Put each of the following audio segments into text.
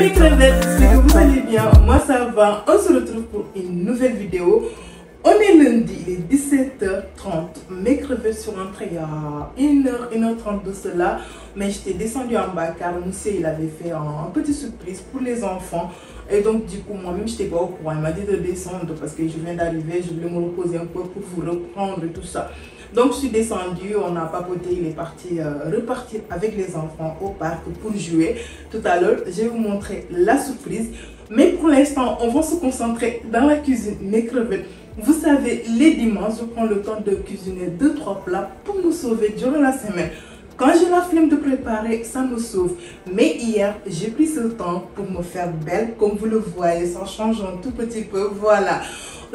mes crevettes, c'est que vous allez bien, moi ça va, on se retrouve pour une nouvelle vidéo. On est lundi, il est 17h30, mes crevettes sont rentrées il y a 1h30 de cela, mais j'étais descendue en bas car monsieur il avait fait un petit surprise pour les enfants. Et donc du coup moi-même je n'étais pas au courant, il m'a dit de descendre parce que je viens d'arriver, je voulais me reposer un peu pour vous reprendre et tout ça. Donc je suis descendue, on a papoté, il est parti repartir avec les enfants au parc pour jouer. Tout à l'heure, je vais vous montrer la surprise. Mais pour l'instant, on va se concentrer dans la cuisine, mes crevettes. Vous savez, les dimanches, je prends le temps de cuisiner 2-3 plats pour me sauver durant la semaine. Quand j'ai la flemme de préparer, ça me sauve. Mais hier, j'ai pris ce temps pour me faire belle, comme vous le voyez, ça change un tout petit peu, voilà.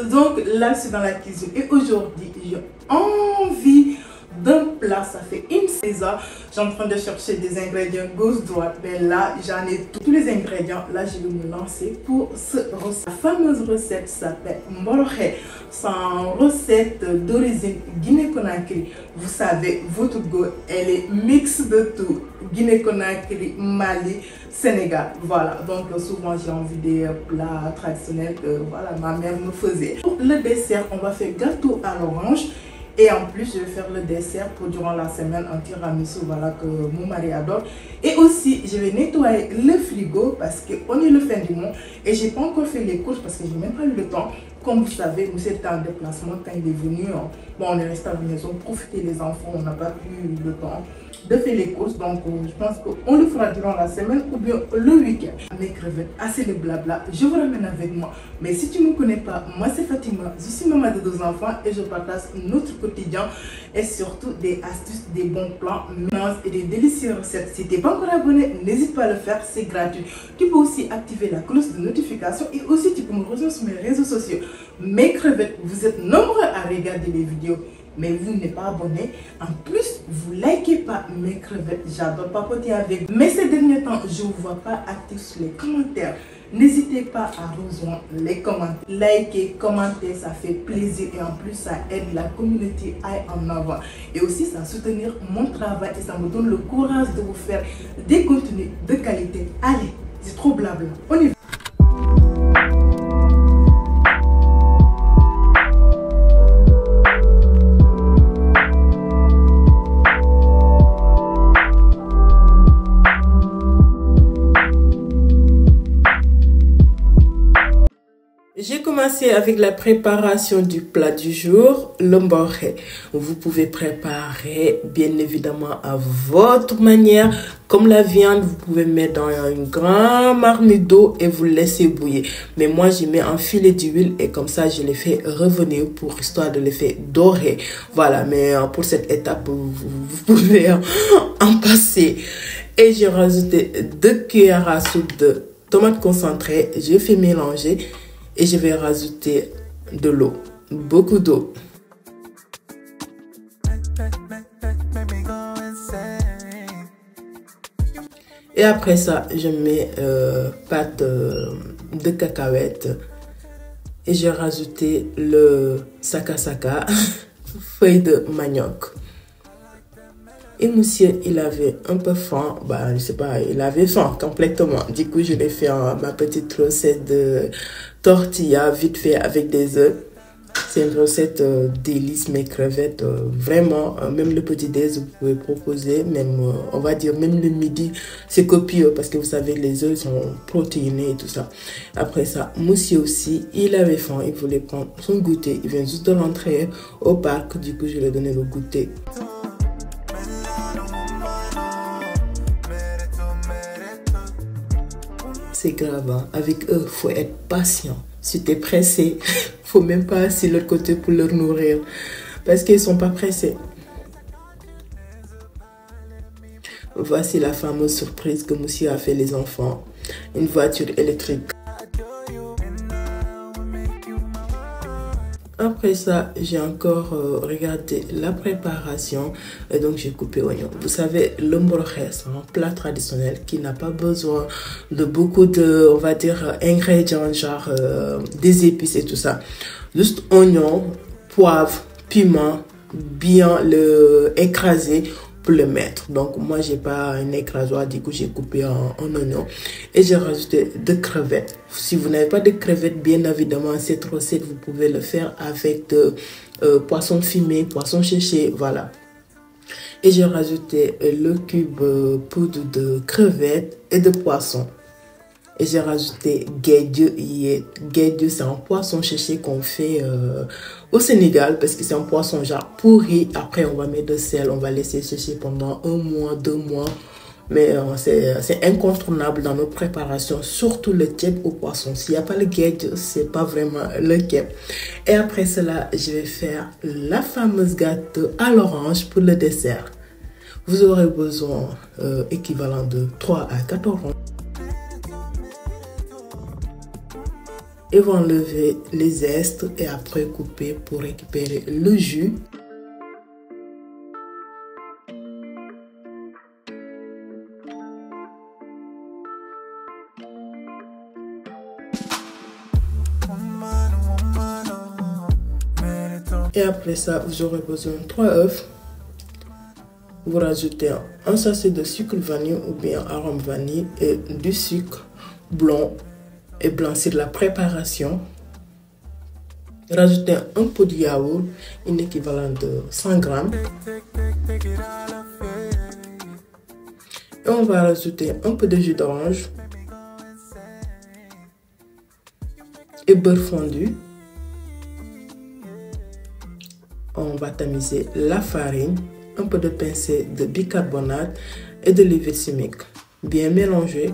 Donc là, je suis dans la cuisine et aujourd'hui, j'ai envie d'un plat. Ça fait une saison, je suis en train de chercher des ingrédients gauche-droite. Mais là, j'en ai tous les ingrédients. Là, je vais me lancer pour cette recette. La fameuse recette s'appelle mboroxe. C'est une recette d'origine Guinée-Conakry. Vous savez, votre go, elle est mix de tout. Guinée-Conakry, Mali, Sénégal. Voilà, donc souvent j'ai envie des plats traditionnels que voilà, ma mère me faisait. Pour le dessert, on va faire gâteau à l'orange. Et en plus, je vais faire le dessert pour durant la semaine, un tiramisu, voilà, que mon mari adore. Et aussi, je vais nettoyer le frigo parce qu'on est le fin du mois. Et je n'ai pas encore fait les courses parce que je n'ai même pas eu le temps. Comme vous savez, nous était en déplacement quand il est venu. Bon, on est resté à la maison, profiter les enfants, on n'a pas eu le temps de faire les courses. Donc, je pense qu'on le fera durant la semaine ou bien le week-end. Mes crevettes, assez de blabla, je vous ramène avec moi. Mais si tu ne me connais pas, moi c'est Fatima, je suis maman de 2 enfants et je partage notre quotidien et surtout des astuces, des bons plans, mélanges et des délicieuses recettes. Si tu n'es pas encore abonné, n'hésite pas à le faire, c'est gratuit. Tu peux aussi activer la cloche de notification et aussi tu peux me rejoindre sur mes réseaux sociaux. Mes crevettes, vous êtes nombreux à regarder les vidéos, mais vous n'êtes pas abonné. En plus, vous likez pas mes crevettes. J'adore papoter avec vous. Mais ces derniers temps, je ne vous vois pas actif sur les commentaires. N'hésitez pas à rejoindre les commentaires. Liker, commenter, ça fait plaisir. Et en plus, ça aide la communauté à aller en avant. Et aussi, ça soutenir mon travail. Et ça me donne le courage de vous faire des contenus de qualité. Allez, c'est trop blabla. On y va. J'ai commencé avec la préparation du plat du jour, le mboroxe. Vous pouvez préparer bien évidemment à votre manière. Comme la viande, vous pouvez mettre dans une grande marmite d'eau et vous laissez bouillir. Mais moi, j'y mets un filet d'huile et comme ça, je les fais revenir pour histoire de les faire dorer. Voilà, mais pour cette étape, vous pouvez en passer. Et j'ai rajouté 2 cuillères à soupe de tomates concentrées. Je fais mélanger. Et je vais rajouter de l'eau, beaucoup d'eau. Et après ça, je mets pâte de cacahuètes et j'ai rajouté le saka, feuille de manioc. Et monsieur, il avait un peu faim, bah, je sais pas, il avait faim complètement. Du coup, je l'ai fait ma petite recette de tortilla vite fait avec des œufs. C'est une recette délice, mes crevettes. Vraiment, même le petit déj, vous pouvez proposer, même, on va dire, même le midi, c'est copieux parce que vous savez, les œufs sont protéinés et tout ça. Après ça, monsieur aussi, il avait faim, il voulait prendre son goûter. Il vient juste de rentrer au parc, du coup, je lui ai donné le goûter. C'est grave, hein? Avec eux, il faut être patient. Si tu es pressé, faut même pas assis de l'autre côté pour leur nourrir. Parce qu'ils ne sont pas pressés. Voici la fameuse surprise que monsieur a fait les enfants. Une voiture électrique. Après ça, j'ai encore regardé la préparation et donc j'ai coupé oignon. Vous savez, le mboroxe, c'est un plat traditionnel qui n'a pas besoin de beaucoup de, on va dire, ingrédients, genre des épices et tout ça. Juste oignon, poivre, piment, bien le écraser. pour le mettre. Donc moi j'ai pas un écrasoir, du coup j'ai coupé en oignon et j'ai rajouté 2 crevettes. Si vous n'avez pas de crevettes, bien évidemment cette recette vous pouvez le faire avec de poisson fumé, poisson séché, voilà. Et j'ai rajouté le cube poudre de crevettes et de poisson. Et j'ai rajouté guédieu. Guédieu, c'est un poisson séché qu'on fait au Sénégal parce que c'est un poisson genre pourri. Après, on va mettre de sel, on va laisser sécher pendant 1 mois, 2 mois. Mais c'est incontournable dans nos préparations, surtout le keb au poisson. S'il n'y a pas le guédieu, c'est pas vraiment le keb. Et après cela, je vais faire la fameuse gâteau à l'orange pour le dessert. Vous aurez besoin équivalent de 3 à 4 oranges. Et vous enlevez les zestes et après couper pour récupérer le jus. Et après ça, vous aurez besoin de 3 œufs. Vous rajoutez un sachet de sucre vanille ou bien arôme vanille et du sucre blanc et blanchir la préparation. Rajoutez un peu de yaourt, un équivalent de 100 grammes. Et on va rajouter un peu de jus d'orange et beurre fondu. On va tamiser la farine, un peu de pincée de bicarbonate et de levure chimique. Bien mélanger.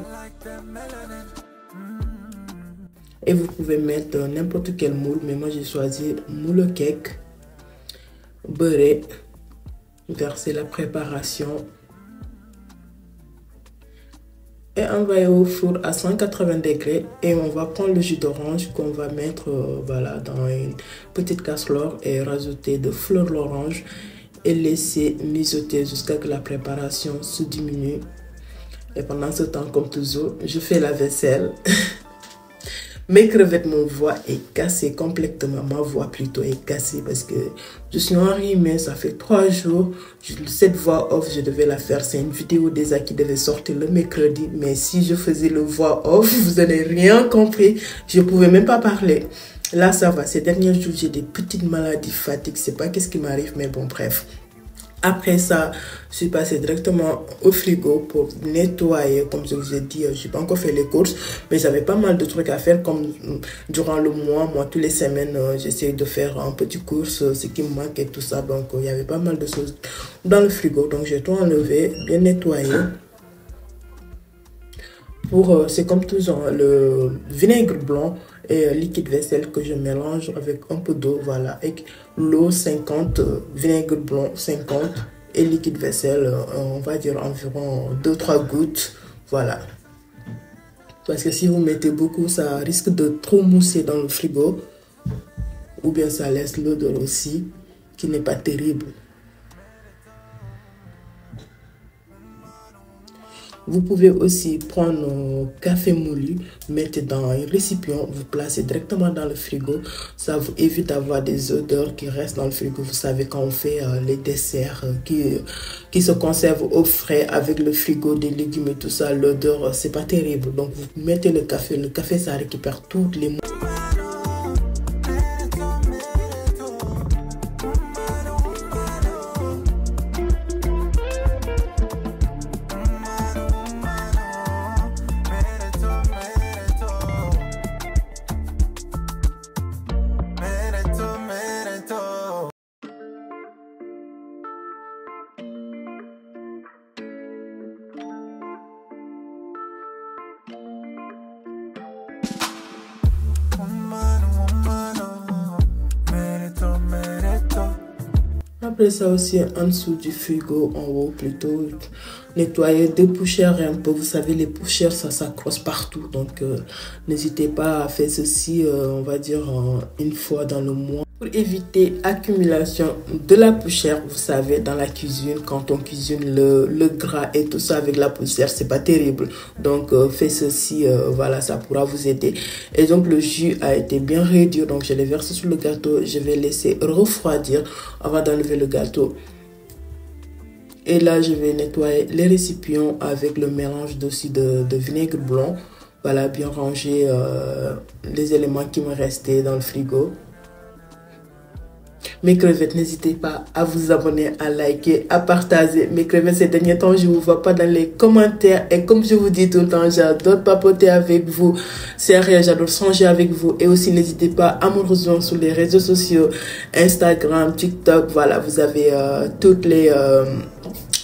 Et vous pouvez mettre n'importe quel moule, mais moi j'ai choisi moule cake. Beurrer, verser la préparation. Et envoyer au four à 180 degrés. Et on va prendre le jus d'orange qu'on va mettre voilà, dans une petite casserole et rajouter de fleurs d'orange et laisser mijoter jusqu'à ce que la préparation se diminue. Et pendant ce temps, comme toujours, je fais la vaisselle. Mes crevettes, mon voix est cassée complètement. Ma voix plutôt est cassée parce que je suis enrhumée. Ça fait 3 jours. Cette voix off, je devais la faire. C'est une vidéo déjà qui devait sortir le mercredi. Mais si je faisais le voix off, vous n'avez rien compris. Je ne pouvais même pas parler. Là, ça va. Ces derniers jours, j'ai des petites maladies, fatigue. Je ne sais pas qu'est-ce qui m'arrive, mais bon, bref. Après ça, je suis passée directement au frigo pour nettoyer. Comme je vous ai dit, je n'ai pas encore fait les courses, mais j'avais pas mal de trucs à faire. Comme durant le mois, moi, toutes les semaines, j'essaie de faire un petit course, ce qui me manque et tout ça. Donc, il y avait pas mal de choses dans le frigo. Donc, j'ai tout enlevé, bien nettoyé. C'est comme toujours le vinaigre blanc et liquide vaisselle que je mélange avec un peu d'eau, voilà, avec l'eau 50, vinaigre blanc 50 et liquide vaisselle, on va dire environ 2-3 gouttes, voilà. Parce que si vous mettez beaucoup, ça risque de trop mousser dans le frigo ou bien ça laisse l'odeur aussi qui n'est pas terrible. Vous pouvez aussi prendre café moulu, mettre dans un récipient, vous placez directement dans le frigo. Ça vous évite d'avoir des odeurs qui restent dans le frigo. Vous savez quand on fait les desserts qui se conservent au frais avec le frigo, des légumes et tout ça, l'odeur c'est pas terrible. Donc vous mettez le café ça récupère toutes les mouches. Après ça aussi, en dessous du frigo, en haut plutôt, nettoyer des poussières un peu. Vous savez, les poussières, ça s'accroche partout. Donc, n'hésitez pas à faire ceci, on va dire, une fois dans le mois. Pour éviter accumulation de la poussière, vous savez, dans la cuisine, quand on cuisine le gras et tout ça avec la poussière, c'est pas terrible. Donc, faites ceci, voilà, ça pourra vous aider. Et donc, le jus a été bien réduit. Donc, je l'ai versé sur le gâteau. Je vais laisser refroidir avant d'enlever le gâteau. Et là, je vais nettoyer les récipients avec le mélange aussi de vinaigre blanc. Voilà, bien ranger les éléments qui me restaient dans le frigo. Mes crevettes, n'hésitez pas à vous abonner, à liker, à partager. Mes crevettes, ces derniers temps, je ne vous vois pas dans les commentaires. Et comme je vous dis tout le temps, j'adore papoter avec vous. Sérieux, j'adore changer avec vous. Et aussi, n'hésitez pas à me rejoindre sur les réseaux sociaux, Instagram, TikTok. Voilà, vous avez tous les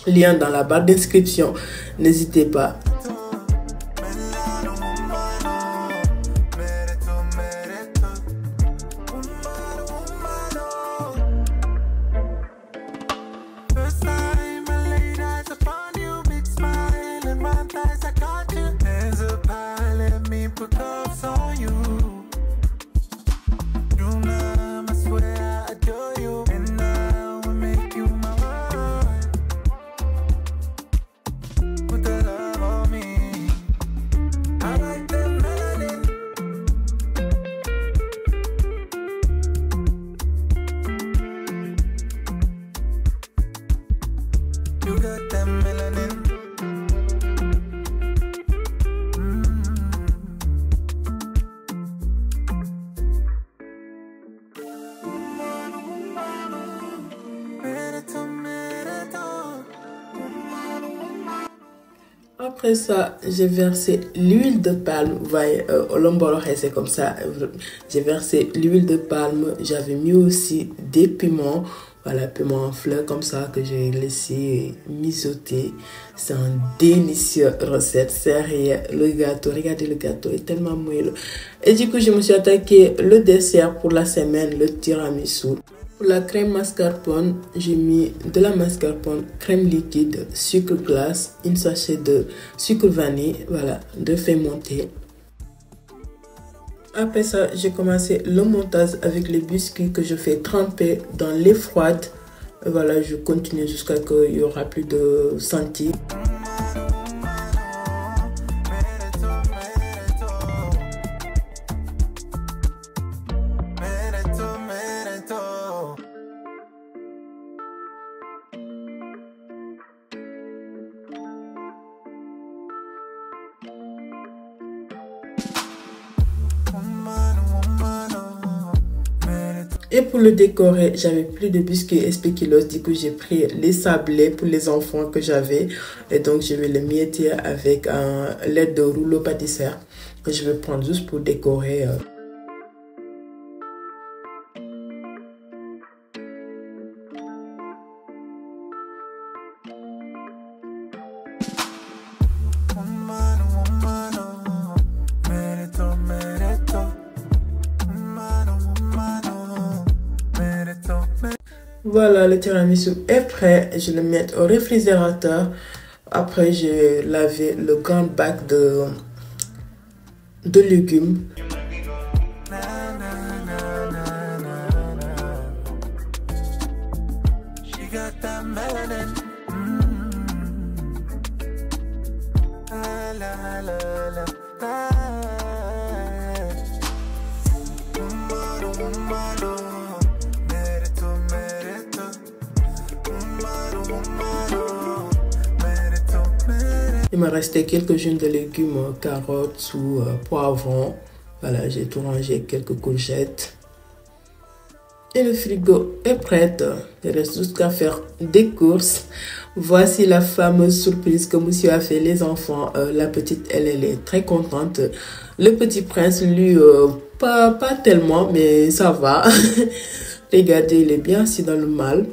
liens dans la barre d'inscription. N'hésitez pas. Après ça, j'ai versé l'huile de palme. Vous voyez, au lombolo, c'est comme ça. J'ai versé l'huile de palme. J'avais mis aussi des piments. Voilà, piments en fleurs comme ça que j'ai laissé mijoter. C'est une délicieuse recette. Sérieux, le gâteau, regardez le gâteau, est tellement moelleux. Et du coup, je me suis attaqué le dessert pour la semaine, le tiramisu. Pour la crème mascarpone, j'ai mis de la mascarpone, crème liquide, sucre glace, une sachet de sucre vanille, voilà, de fait monter. Après ça, j'ai commencé le montage avec les biscuits que je fais tremper dans l'eau froide. Voilà, je continue jusqu'à ce qu'il n'y aura plus de sentiers. Et pour le décorer, j'avais plus de biscuits et spéculoos. Du coup, j'ai pris les sablés pour les enfants que j'avais. Et donc, je vais les mietter avec un lait de rouleau pâtissière que je vais prendre juste pour décorer. Voilà, le tiramisu est prêt. Je le mets au réfrigérateur. Après, j'ai lavé le grand bac de légumes. Il me restait quelques jaunes de légumes, carottes ou poivrons. Voilà, j'ai tout rangé, quelques courgettes. Et le frigo est prêt. Il reste juste qu'à faire des courses. Voici la fameuse surprise que monsieur a fait les enfants. La petite, elle est très contente. Le petit prince, lui, pas tellement, mais ça va. Regardez, il est bien assis dans le mal.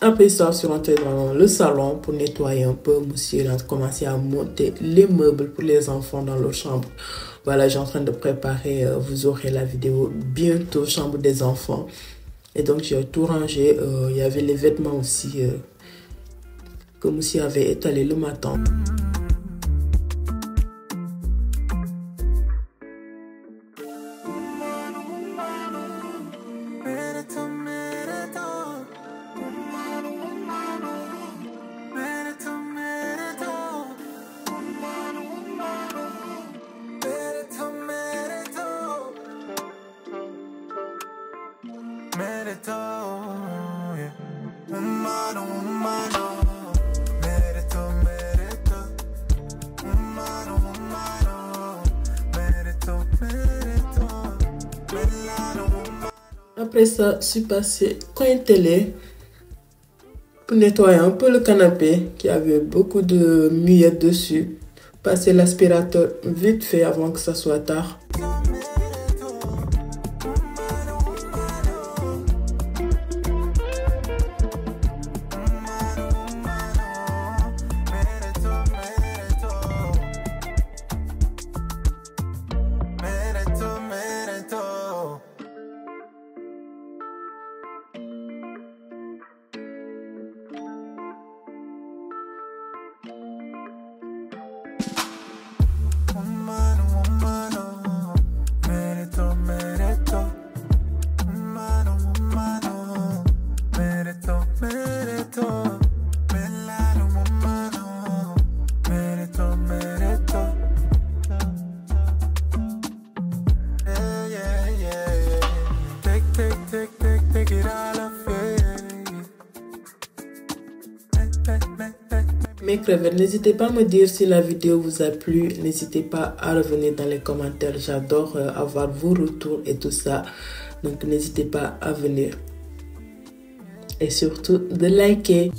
Après ça, je suis rentrée dans le salon pour nettoyer un peu. Monsieur a commencé à monter les meubles pour les enfants dans leur chambre. Voilà, j'ai en train de préparer, vous aurez la vidéo bientôt, chambre des enfants. Et donc, j'ai tout rangé. Il y avait les vêtements aussi que monsieur avait étalé le matin. Après ça, je suis passée coin télé pour nettoyer un peu le canapé qui avait beaucoup de miettes dessus. Passer l'aspirateur vite fait avant que ça soit tard. Mes crevettes, n'hésitez pas à me dire si la vidéo vous a plu. N'hésitez pas à revenir dans les commentaires. J'adore avoir vos retours et tout ça. Donc n'hésitez pas à venir. Et surtout de liker.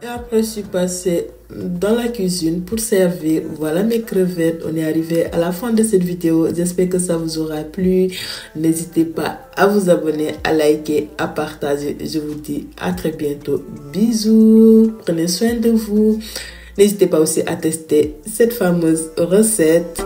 Et après, je suis passée dans la cuisine pour servir. Voilà mes crevettes. On est arrivé à la fin de cette vidéo. J'espère que ça vous aura plu. N'hésitez pas à vous abonner, à liker, à partager. Je vous dis à très bientôt. Bisous. Prenez soin de vous. N'hésitez pas aussi à tester cette fameuse recette.